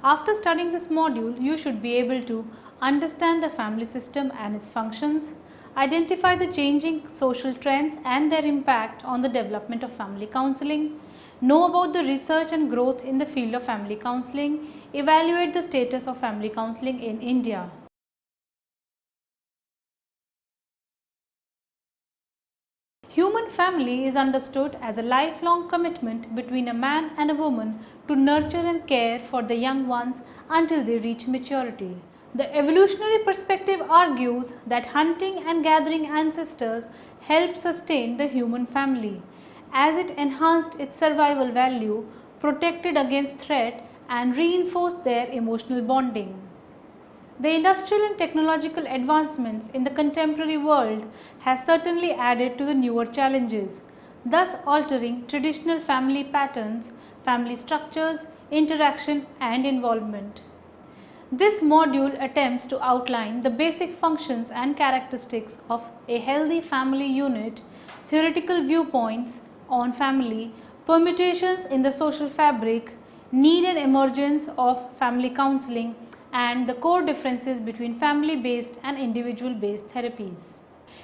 After studying this module, you should be able to understand the family system and its functions, identify the changing social trends and their impact on the development of family counseling, know about the research and growth in the field of family counseling, evaluate the status of family counseling in India. Human family is understood as a lifelong commitment between a man and a woman to nurture and care for the young ones until they reach maturity. The evolutionary perspective argues that hunting and gathering ancestors helped sustain the human family, as it enhanced its survival value, protected against threat, and reinforced their emotional bonding. The industrial and technological advancements in the contemporary world has certainly added to the newer challenges, thus altering traditional family patterns, family structures, interaction and involvement. This module attempts to outline the basic functions and characteristics of a healthy family unit, theoretical viewpoints on family, permutations in the social fabric, need and emergence of family counseling, and the core differences between family-based and individual-based therapies.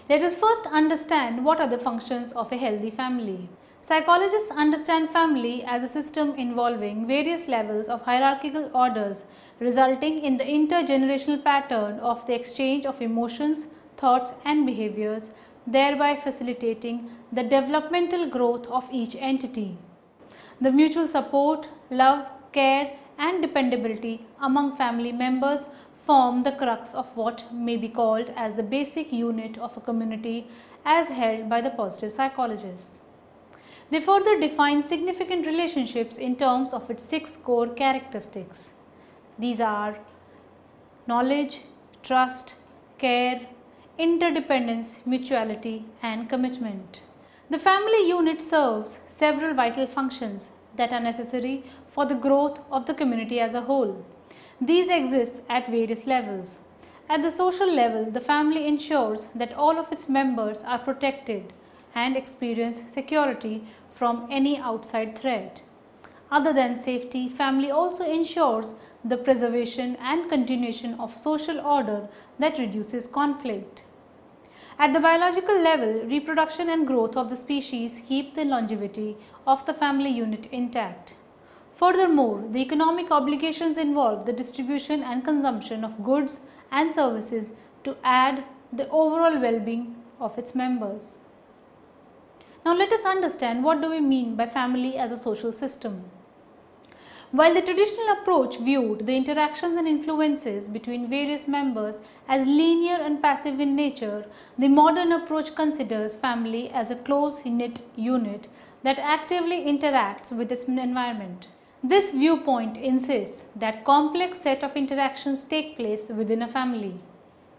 Let us first understand what are the functions of a healthy family. Psychologists understand family as a system involving various levels of hierarchical orders, resulting in the intergenerational pattern of the exchange of emotions, thoughts and behaviors, thereby facilitating the developmental growth of each entity. The mutual support, love, care and dependability among family members form the crux of what may be called as the basic unit of a community as held by the positive psychologists. They further define significant relationships in terms of its 6 core characteristics. These are knowledge, trust, care, interdependence, mutuality and commitment. The family unit serves several vital functions that are necessary for the growth of the community as a whole. These exist at various levels. At the social level, the family ensures that all of its members are protected and experience security from any outside threat. Other than safety, family also ensures the preservation and continuation of social order that reduces conflict. At the biological level, reproduction and growth of the species keep the longevity of the family unit intact. Furthermore, the economic obligations involve the distribution and consumption of goods and services to add the overall well-being of its members. Now let us understand what do we mean by family as a social system. While the traditional approach viewed the interactions and influences between various members as linear and passive in nature, the modern approach considers family as a close-knit unit that actively interacts with its environment. This viewpoint insists that complex set of interactions take place within a family.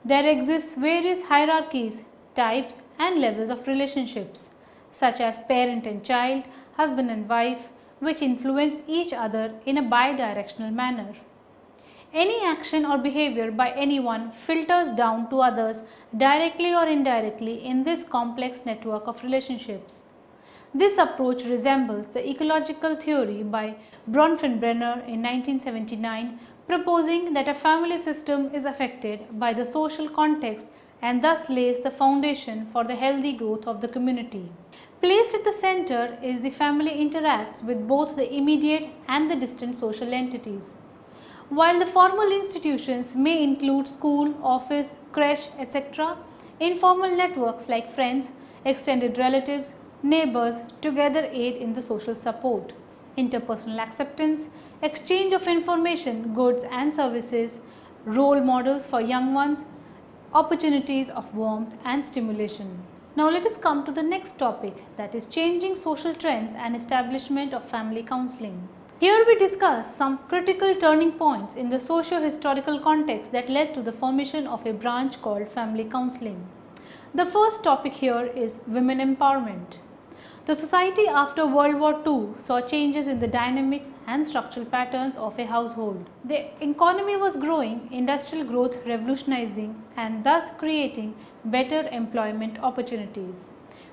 There exist various hierarchies, types and levels of relationships, such as parent and child, husband and wife, which influence each other in a bidirectional manner. Any action or behavior by anyone filters down to others directly or indirectly in this complex network of relationships. This approach resembles the ecological theory by Bronfenbrenner in 1979, proposing that a family system is affected by the social context and thus lays the foundation for the healthy growth of the community. Placed at the center is the family interacts with both the immediate and the distant social entities. While the formal institutions may include school, office, creche, etc., informal networks like friends, extended relatives, neighbors together aid in the social support, interpersonal acceptance, exchange of information, goods and services, role models for young ones, opportunities of warmth and stimulation. Now let us come to the next topic, that is changing social trends and establishment of family counseling. Here we discuss some critical turning points in the socio-historical context that led to the formation of a branch called family counseling. The first topic here is women empowerment. The society after World War II saw changes in the dynamics and structural patterns of a household. The economy was growing, industrial growth revolutionizing and thus creating better employment opportunities.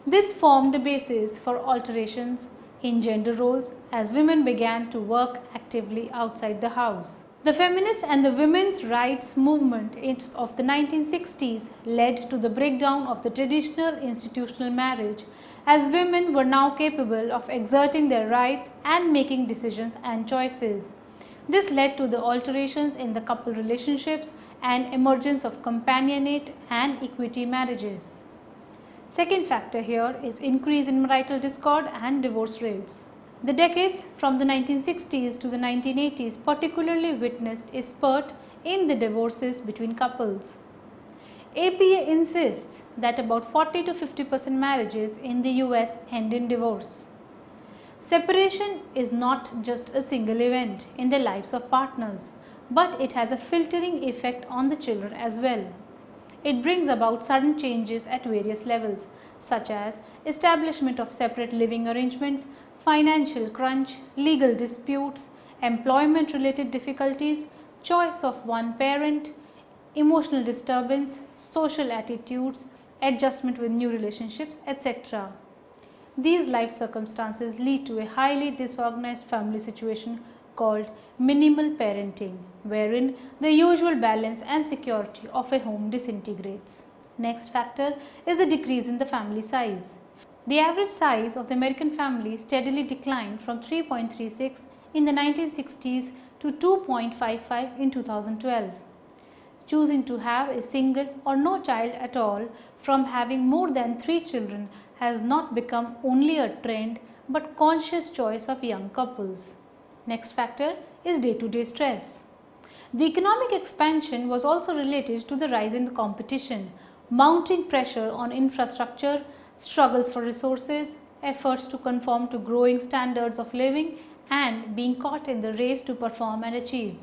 This formed the basis for alterations in gender roles as women began to work actively outside the house. The feminist and the women's rights movement of the 1960s led to the breakdown of the traditional institutional marriage, as women were now capable of exerting their rights and making decisions and choices. This led to the alterations in the couple relationships and emergence of companionate and equity marriages. Second factor here is increase in marital discord and divorce rates. The decades from the 1960s to the 1980s particularly witnessed a spurt in the divorces between couples. APA insists that about 40 to 50% marriages in the US end in divorce. Separation is not just a single event in the lives of partners, but it has a filtering effect on the children as well. It brings about sudden changes at various levels, such as establishment of separate living arrangements, financial crunch, legal disputes, employment-related difficulties, choice of one parent, emotional disturbance, social attitudes, adjustment with new relationships, etc. These life circumstances lead to a highly disorganized family situation called minimal parenting, wherein the usual balance and security of a home disintegrates. Next factor is the decrease in the family size. The average size of the American family steadily declined from 3.36 in the 1960s to 2.55 in 2012. Choosing to have a single or no child at all from having more than 3 children has not become only a trend but conscious choice of young couples. Next factor is day-to-day stress. The economic expansion was also related to the rise in the competition, mounting pressure on infrastructure, struggles for resources, efforts to conform to growing standards of living, and being caught in the race to perform and achieve.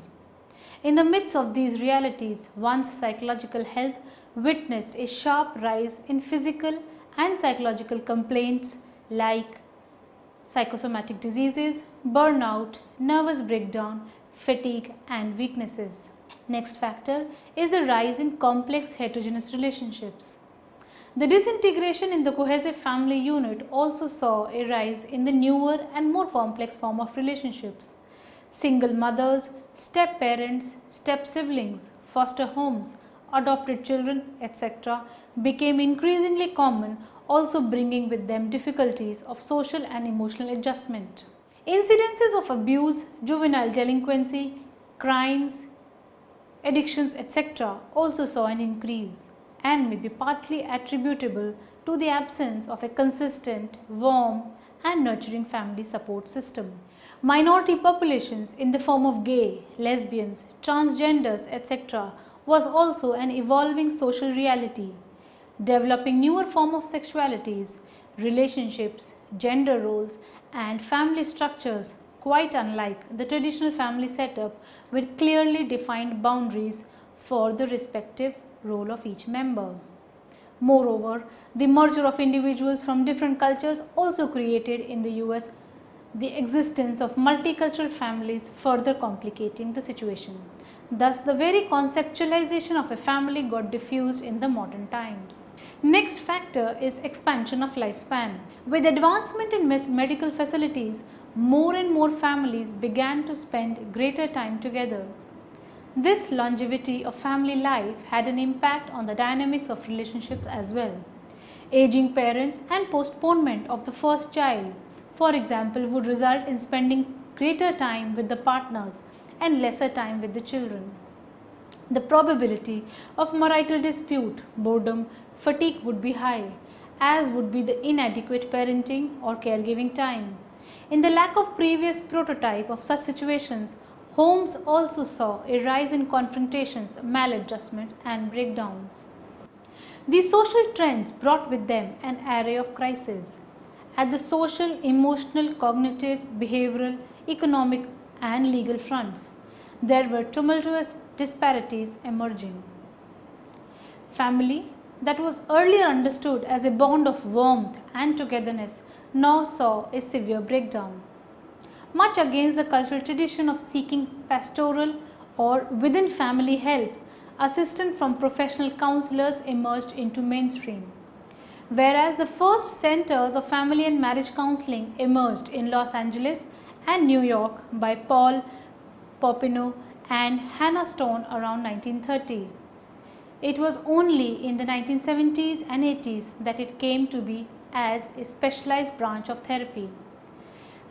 In the midst of these realities, one's psychological health witnessed a sharp rise in physical and psychological complaints like psychosomatic diseases, burnout, nervous breakdown, fatigue, and weaknesses. Next factor is the rise in complex heterogeneous relationships. The disintegration in the cohesive family unit also saw a rise in the newer and more complex form of relationships. Single mothers, step-parents, step-siblings, foster homes, adopted children, etc. became increasingly common, also bringing with them difficulties of social and emotional adjustment. Incidences of abuse, juvenile delinquency, crimes, addictions, etc. also saw an increase and may be partly attributable to the absence of a consistent, warm and nurturing family support system. Minority populations in the form of gay, lesbians, transgenders, etc. was also an evolving social reality, developing newer forms of sexualities, relationships, gender roles and family structures quite unlike the traditional family setup with clearly defined boundaries for the respective role of each member. Moreover, the merger of individuals from different cultures also created in the US the existence of multicultural families, further complicating the situation. Thus, the very conceptualization of a family got diffused in the modern times. Next factor is expansion of lifespan. With advancement in medical facilities, more and more families began to spend greater time together. This longevity of family life had an impact on the dynamics of relationships as well. Aging parents and postponement of the first child, for example, would result in spending greater time with the partners and lesser time with the children. The probability of marital dispute, boredom, fatigue would be high, as would be the inadequate parenting or caregiving time. In the lack of previous prototype of such situations, homes also saw a rise in confrontations, maladjustments and breakdowns. These social trends brought with them an array of crises at the social, emotional, cognitive, behavioral, economic and legal fronts. There were tumultuous disparities emerging. Family that was earlier understood as a bond of warmth and togetherness now saw a severe breakdown. Much against the cultural tradition of seeking pastoral or within family help, assistance from professional counselors emerged into mainstream. Whereas the first centers of family and marriage counseling emerged in Los Angeles and New York by Paul Popino and Hannah Stone around 1930. It was only in the 1970s and 80s that it came to be as a specialized branch of therapy.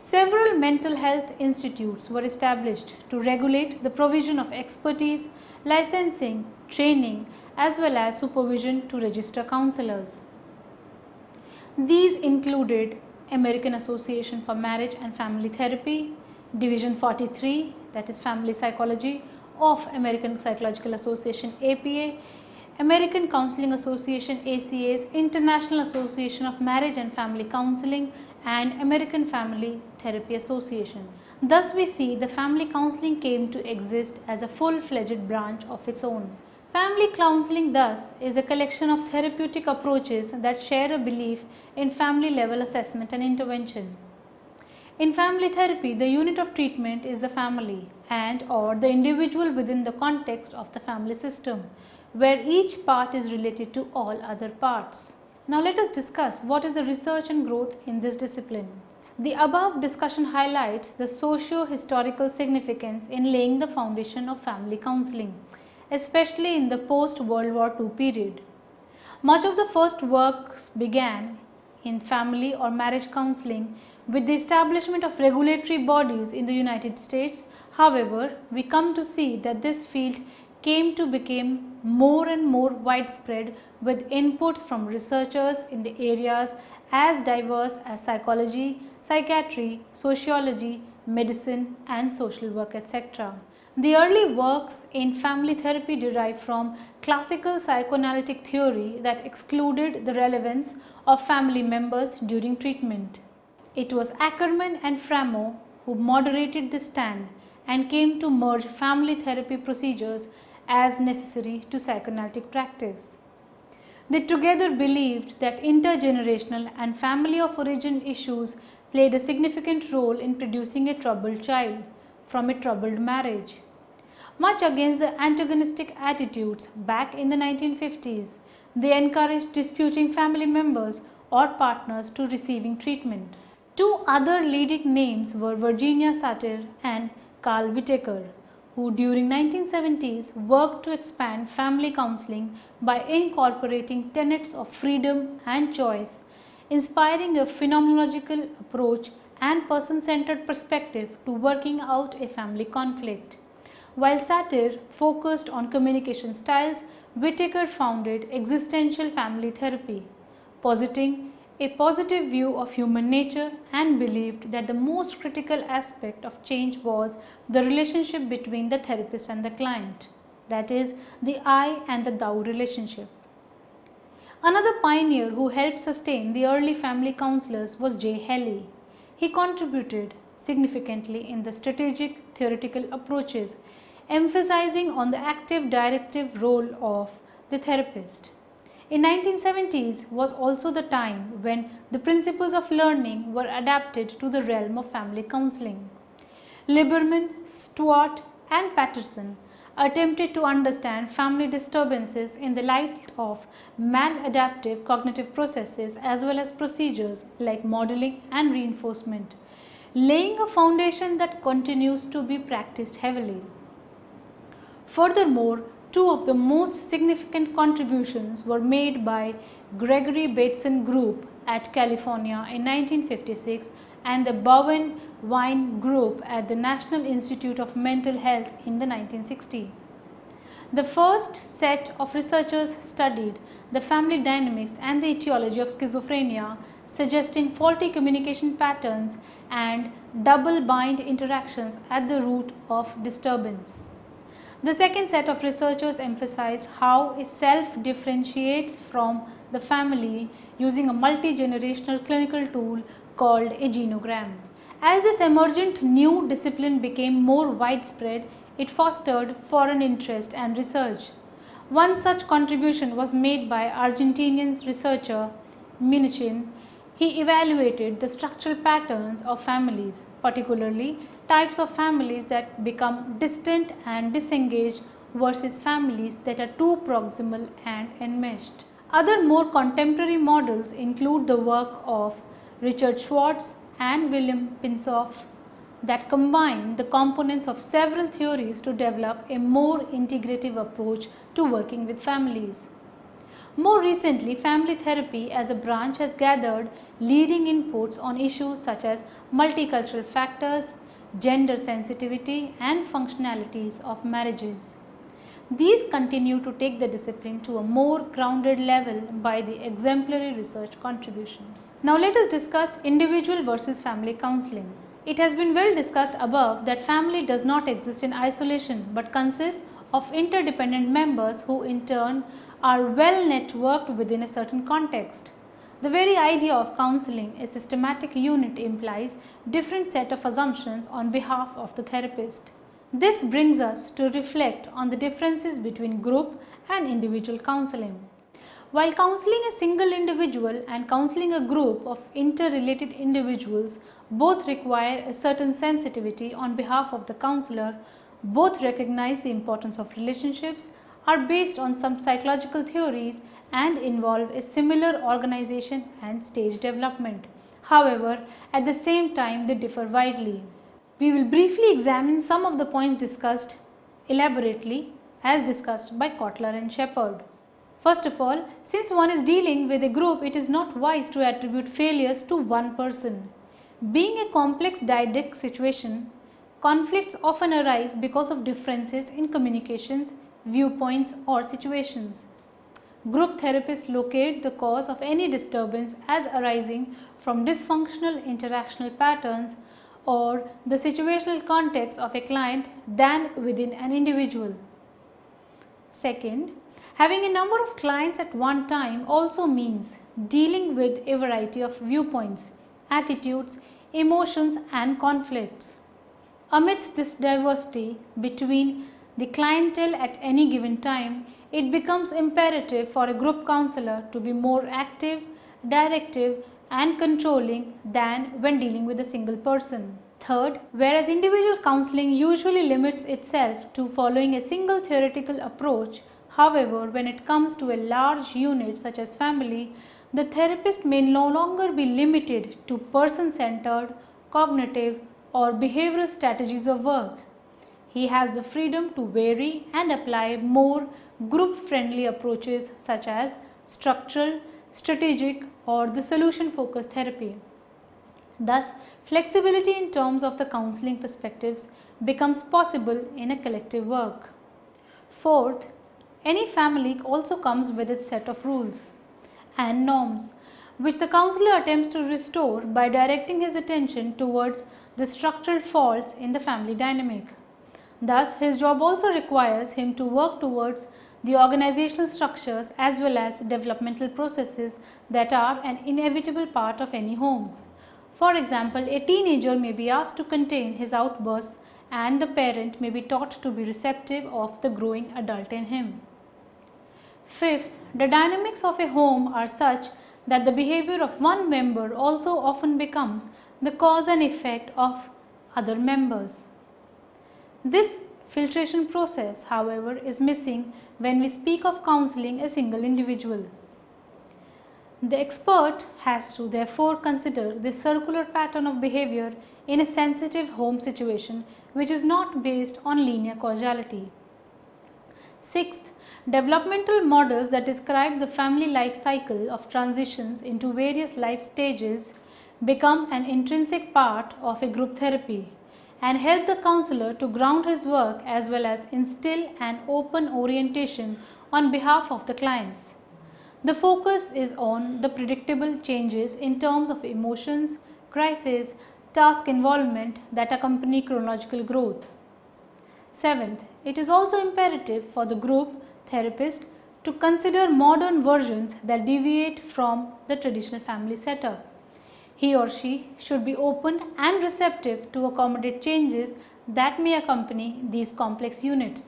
Several mental health institutes were established to regulate the provision of expertise, licensing, training, as well as supervision to register counselors. These included American Association for Marriage and Family Therapy, Division 43, that is Family Psychology, of American Psychological Association APA, American Counseling Association ACA's International Association of Marriage and Family Counseling, and American Family Therapy Association. Thus we see the family counseling came to exist as a full-fledged branch of its own. Family counseling thus is a collection of therapeutic approaches that share a belief in family level assessment and intervention. In family therapy, the unit of treatment is the family and or the individual within the context of the family system, where each part is related to all other parts. Now let us discuss what is the research and growth in this discipline. The above discussion highlights the socio-historical significance in laying the foundation of family counseling, especially in the post-World War II period. Much of the first works began in family or marriage counseling with the establishment of regulatory bodies in the United States. However, we come to see that this field came to become more and more widespread with inputs from researchers in the areas as diverse as psychology, psychiatry, sociology, medicine and social work, etc. The early works in family therapy derive from classical psychoanalytic theory that excluded the relevance of family members during treatment. It was Ackerman and Framo who moderated this stand and came to merge family therapy procedures as necessary to psychoanalytic practice. They together believed that intergenerational and family of origin issues played a significant role in producing a troubled child from a troubled marriage. Much against the antagonistic attitudes back in the 1950s, they encouraged disputing family members or partners to receiving treatment. Two other leading names were Virginia Satir and Carl Whitaker, who during 1970s worked to expand family counseling by incorporating tenets of freedom and choice, inspiring a phenomenological approach and person-centered perspective to working out a family conflict. While Satir focused on communication styles, Whitaker founded existential family therapy, positing a positive view of human nature and believed that the most critical aspect of change was the relationship between the therapist and the client, that is, the I and the thou relationship. Another pioneer who helped sustain the early family counselors was J. Haley. He contributed significantly in the strategic theoretical approaches, emphasizing on the active directive role of the therapist. In 1970s was also the time when the principles of learning were adapted to the realm of family counseling. Liberman, Stewart and Patterson attempted to understand family disturbances in the light of maladaptive cognitive processes as well as procedures like modeling and reinforcement, laying a foundation that continues to be practiced heavily. Furthermore, two of the most significant contributions were made by Gregory Bateson Group at California in 1956 and the Bowen Wine Group at the National Institute of Mental Health in the 1960s. The first set of researchers studied the family dynamics and the etiology of schizophrenia, suggesting faulty communication patterns and double-bind interactions at the root of disturbance. The second set of researchers emphasized how a self differentiates from the family using a multi-generational clinical tool called a genogram. As this emergent new discipline became more widespread, it fostered foreign interest and research. One such contribution was made by Argentinian researcher Minichin. He evaluated the structural patterns of families, particularly types of families that become distant and disengaged versus families that are too proximal and enmeshed. Other more contemporary models include the work of Richard Schwartz and William Pinsoff, that combine the components of several theories to develop a more integrative approach to working with families. More recently, family therapy as a branch has gathered leading inputs on issues such as multicultural factors, gender sensitivity, and functionalities of marriages. These continue to take the discipline to a more grounded level by the exemplary research contributions. Now let us discuss individual versus family counseling. It has been well discussed above that family does not exist in isolation but consists of interdependent members who in turn are well networked within a certain context. The very idea of counseling, a systematic unit, implies different set of assumptions on behalf of the therapist. This brings us to reflect on the differences between group and individual counseling. While counseling a single individual and counseling a group of interrelated individuals both require a certain sensitivity on behalf of the counselor, both recognize the importance of relationships, are based on some psychological theories, and involve a similar organization and stage development. However, at the same time they differ widely. We will briefly examine some of the points discussed elaborately as discussed by Kotler and Shepard. First of all, since one is dealing with a group, it is not wise to attribute failures to one person. Being a complex didactic situation, conflicts often arise because of differences in communications, viewpoints, or situations. Group therapists locate the cause of any disturbance as arising from dysfunctional interactional patterns or the situational context of a client than within an individual. Second, having a number of clients at one time also means dealing with a variety of viewpoints, attitudes, emotions, and conflicts. Amidst this diversity between the clientele at any given time, it becomes imperative for a group counselor to be more active, directive, and controlling than when dealing with a single person. Third, whereas individual counseling usually limits itself to following a single theoretical approach, however, when it comes to a large unit such as family, the therapist may no longer be limited to person-centered, cognitive, or behavioral strategies of work. He has the freedom to vary and apply more group-friendly approaches such as structural, strategic, or the solution-focused therapy. Thus, flexibility in terms of the counseling perspectives becomes possible in a collective work. Fourth, any family also comes with its set of rules and norms, which the counselor attempts to restore by directing his attention towards the structural faults in the family dynamic. Thus, his job also requires him to work towards the organizational structures as well as developmental processes that are an inevitable part of any home. For example, a teenager may be asked to contain his outbursts and the parent may be taught to be receptive of the growing adult in him. Fifth, the dynamics of a home are such that the behavior of one member also often becomes the cause and effect of other members. This filtration process, however, is missing when we speak of counseling a single individual. The expert has to therefore consider the circular pattern of behavior in a sensitive home situation which is not based on linear causality. Sixth, developmental models that describe the family life cycle of transitions into various life stages become an intrinsic part of a group therapy and help the counselor to ground his work as well as instill an open orientation on behalf of the clients. The focus is on the predictable changes in terms of emotions, crises, task involvement that accompany chronological growth. Seventh, it is also imperative for the group therapist to consider modern versions that deviate from the traditional family setup. He or she should be open and receptive to accommodate changes that may accompany these complex units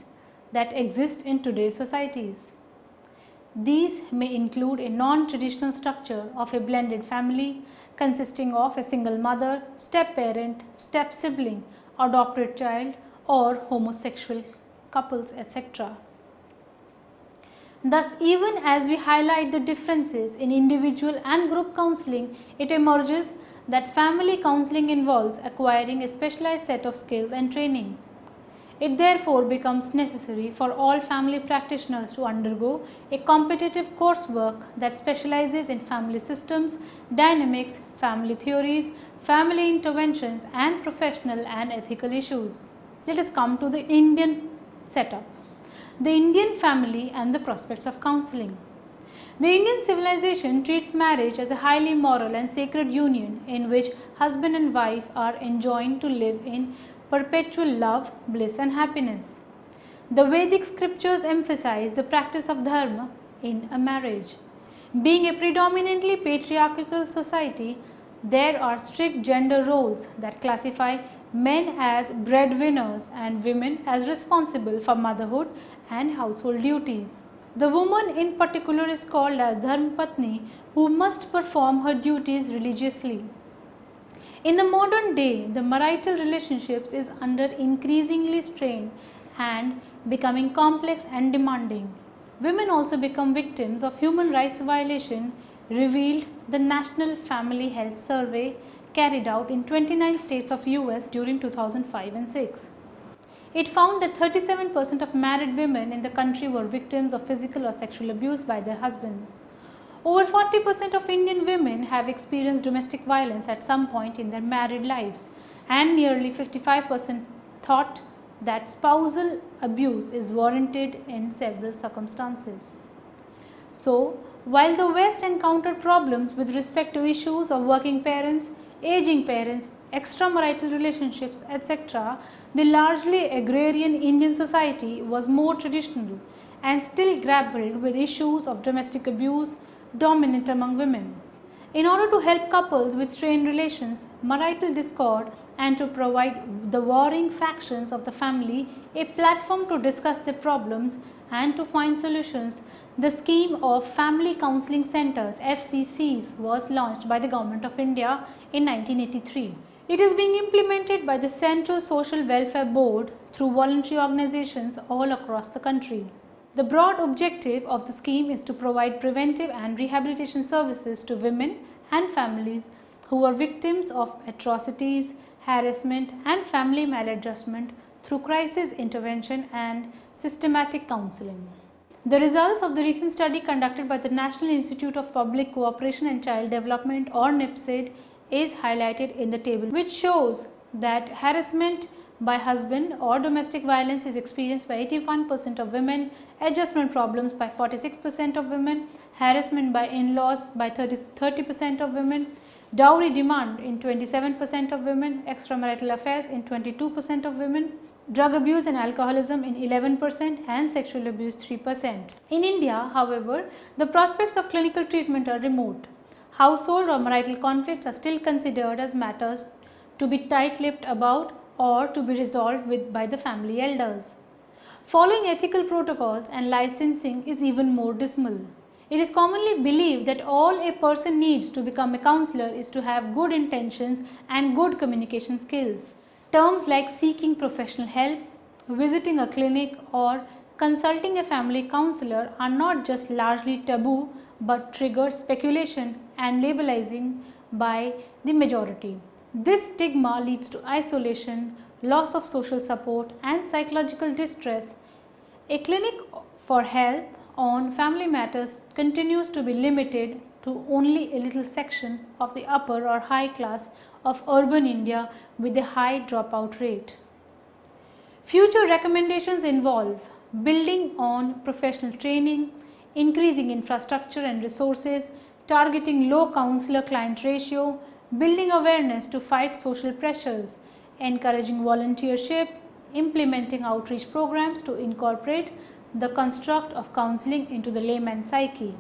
that exist in today's societies. These may include a non-traditional structure of a blended family consisting of a single mother, step-parent, step-sibling, adopted child, or homosexual couples, etc. Thus, even as we highlight the differences in individual and group counseling, it emerges that family counseling involves acquiring a specialized set of skills and training. It therefore becomes necessary for all family practitioners to undergo a competitive coursework that specializes in family systems, dynamics, family theories, family interventions, and professional and ethical issues. Let us come to the Indian setup. The Indian family and the prospects of counseling. The Indian civilization treats marriage as a highly moral and sacred union in which husband and wife are enjoined to live in perpetual love, bliss and happiness. The Vedic scriptures emphasize the practice of dharma in a marriage. Being a predominantly patriarchal society, there are strict gender roles that classify men as breadwinners and women as responsible for motherhood and household duties. The woman in particular is called as Dharmapatni, who must perform her duties religiously. In the modern day, the marital relationships is under increasingly strain and becoming complex and demanding. Women also become victims of human rights violation, revealed the National Family Health Survey carried out in 29 states of US during 2005 and 6. It found that 37% of married women in the country were victims of physical or sexual abuse by their husbands. Over 40% of Indian women have experienced domestic violence at some point in their married lives, and nearly 55% thought that spousal abuse is warranted in several circumstances. So, while the West encountered problems with respect to issues of working parents, aging parents, extramarital relationships, etc., the largely agrarian Indian society was more traditional and still grappled with issues of domestic abuse dominant among women. In order to help couples with strained relations, marital discord, and to provide the warring factions of the family a platform to discuss their problems and to find solutions, the scheme of Family Counselling Centres (FCCs) was launched by the Government of India in 1983. It is being implemented by the Central Social Welfare Board through voluntary organizations all across the country. The broad objective of the scheme is to provide preventive and rehabilitation services to women and families who are victims of atrocities, harassment and family maladjustment through crisis intervention and systematic counseling. The results of the recent study conducted by the National Institute of Public Cooperation and Child Development, or NIPSID, is highlighted in the table, which shows that harassment by husband or domestic violence is experienced by 81% of women, adjustment problems by 46% of women, harassment by in-laws by 30% of women, dowry demand in 27% of women, extramarital affairs in 22% of women, drug abuse and alcoholism in 11% and sexual abuse 3%. In India, however, the prospects of clinical treatment are remote. Household or marital conflicts are still considered as matters to be tight-lipped about or to be resolved by the family elders. Following ethical protocols and licensing is even more dismal. It is commonly believed that all a person needs to become a counselor is to have good intentions and good communication skills. Terms like seeking professional help, visiting a clinic, or consulting a family counselor are not just largely taboo but trigger speculation and labelizing by the majority. This stigma leads to isolation, loss of social support and psychological distress. A clinic for help on family matters continues to be limited to only a little section of the upper or high class of urban India with a high dropout rate. Future recommendations involve building on professional training, increasing infrastructure and resources, targeting low counselor-client ratio, building awareness to fight social pressures, encouraging volunteership, implementing outreach programs to incorporate the construct of counseling into the layman psyche.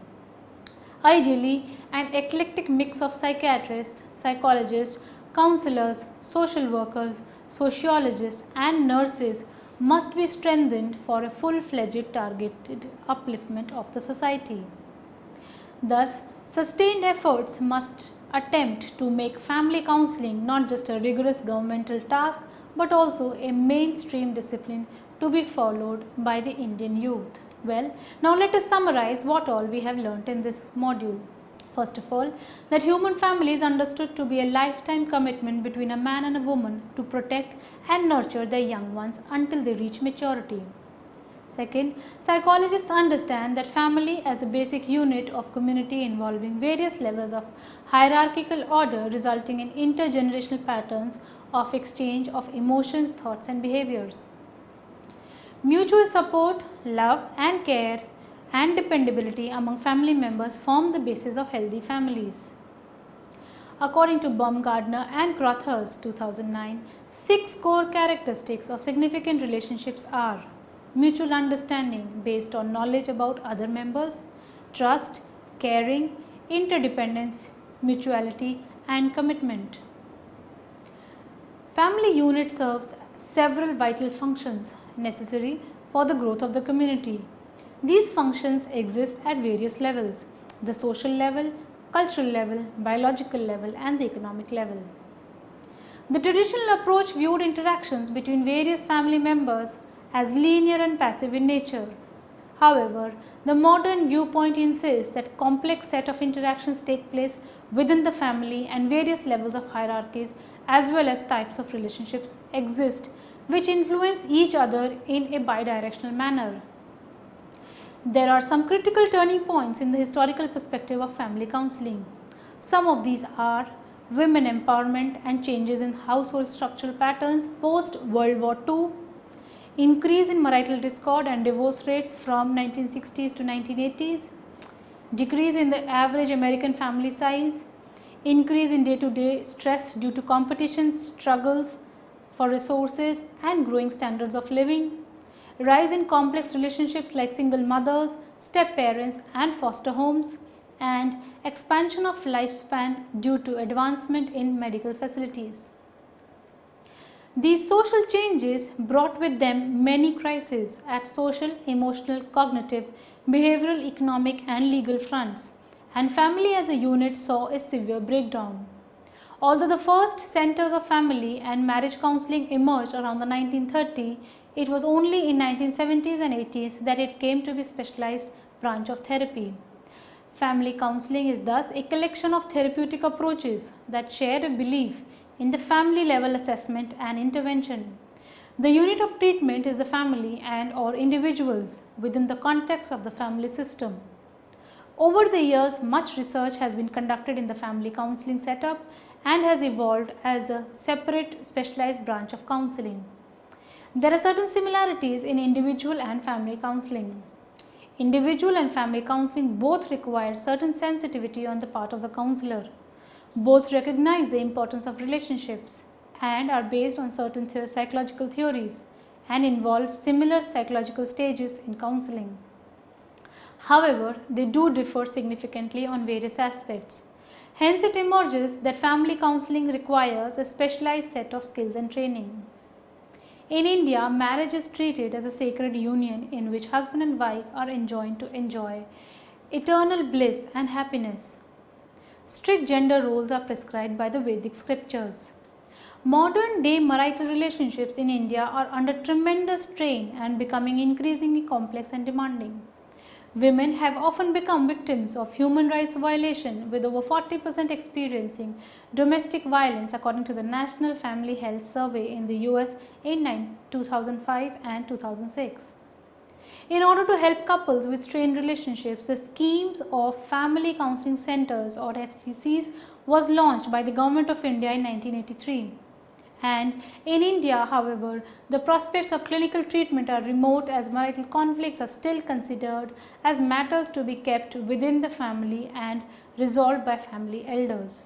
Ideally, an eclectic mix of psychiatrists, psychologists, counselors, social workers, sociologists and nurses must be strengthened for a full-fledged targeted upliftment of the society. Thus, sustained efforts must attempt to make family counseling not just a rigorous governmental task but also a mainstream discipline to be followed by the Indian youth. Well, now let us summarize what all we have learnt in this module. First of all, that human family is understood to be a lifetime commitment between a man and a woman to protect and nurture their young ones until they reach maturity. Second, psychologists understand that family as a basic unit of community involving various levels of hierarchical order resulting in intergenerational patterns of exchange of emotions, thoughts and behaviors. Mutual support, love and care and dependability among family members form the basis of healthy families. According to Baumgardner and Crothers 2009, 6 core characteristics of significant relationships are mutual understanding based on knowledge about other members, trust, caring, interdependence, mutuality and commitment. Family unit serves several vital functions necessary for the growth of the community. These functions exist at various levels: the social level, cultural level, biological level and the economic level. The traditional approach viewed interactions between various family members as linear and passive in nature. However, the modern viewpoint insists that complex set of interactions take place within the family and various levels of hierarchies as well as types of relationships exist which influence each other in a bidirectional manner. There are some critical turning points in the historical perspective of family counseling. Some of these are women empowerment and changes in household structural patterns post World War II, increase in marital discord and divorce rates from 1960s to 1980s, decrease in the average American family size, increase in day-to-day stress due to competition, struggles for resources and growing standards of living, rise in complex relationships like single mothers, step-parents and foster homes, and expansion of lifespan due to advancement in medical facilities. These social changes brought with them many crises at social, emotional, cognitive, behavioral, economic and legal fronts, and family as a unit saw a severe breakdown. Although the first centers of family and marriage counseling emerged around the 1930s, it was only in 1970s and 80s that it came to be a specialized branch of therapy. Family counseling is thus a collection of therapeutic approaches that share a belief in the family level assessment and intervention. The unit of treatment is the family and/or individuals within the context of the family system. Over the years, much research has been conducted in the family counseling setup and has evolved as a separate specialized branch of counseling. There are certain similarities in individual and family counseling. Individual and family counseling both require certain sensitivity on the part of the counselor. Both recognize the importance of relationships and are based on certain psychological theories and involve similar psychological stages in counseling. However, they do differ significantly on various aspects. Hence, it emerges that family counseling requires a specialized set of skills and training. In India, marriage is treated as a sacred union in which husband and wife are enjoined to enjoy eternal bliss and happiness. Strict gender roles are prescribed by the Vedic scriptures. Modern day marital relationships in India are under tremendous strain and becoming increasingly complex and demanding. Women have often become victims of human rights violation, with over 40% experiencing domestic violence according to the National Family Health Survey in the US in 2005 and 2006. In order to help couples with strained relationships, the schemes of Family Counseling Centers or FCCs was launched by the Government of India in 1983. And in India, however, the prospects of clinical treatment are remote as marital conflicts are still considered as matters to be kept within the family and resolved by family elders.